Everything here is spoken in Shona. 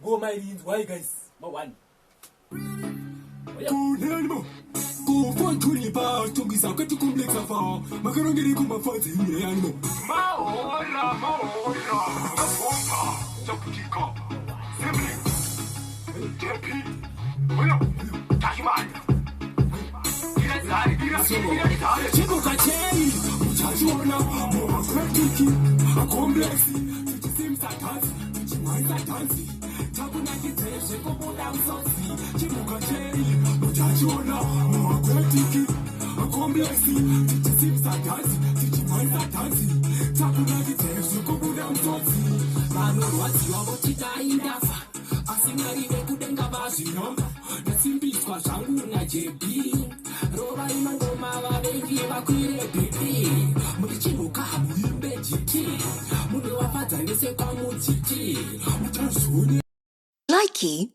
Go my leans, why guys? My one. Go for 20 bars, to be so good to complex of all. Macaroni come for the animal. Maora, Chopico, Sibling, JP, Willow, Tashiman. Chico Cacheri, Chachona, more Quacky, a complex, which seems like us, which might like Tansi. Takunaki, Chico down Sonsi, Chico Cacheri, Chachona, more Quacky, a complex, which seems like us, which might like Tansi. Takunaki, Chico down Sonsi. Mano, what's your Botita in Dafa? I sing a Kudenga Bashi number, the simple squash, Anguna JB. Roba imangoma wabengi bakwire pipi mukichimuka muimbe jiki mune wafadza nese kwa mutiti mutasune Likey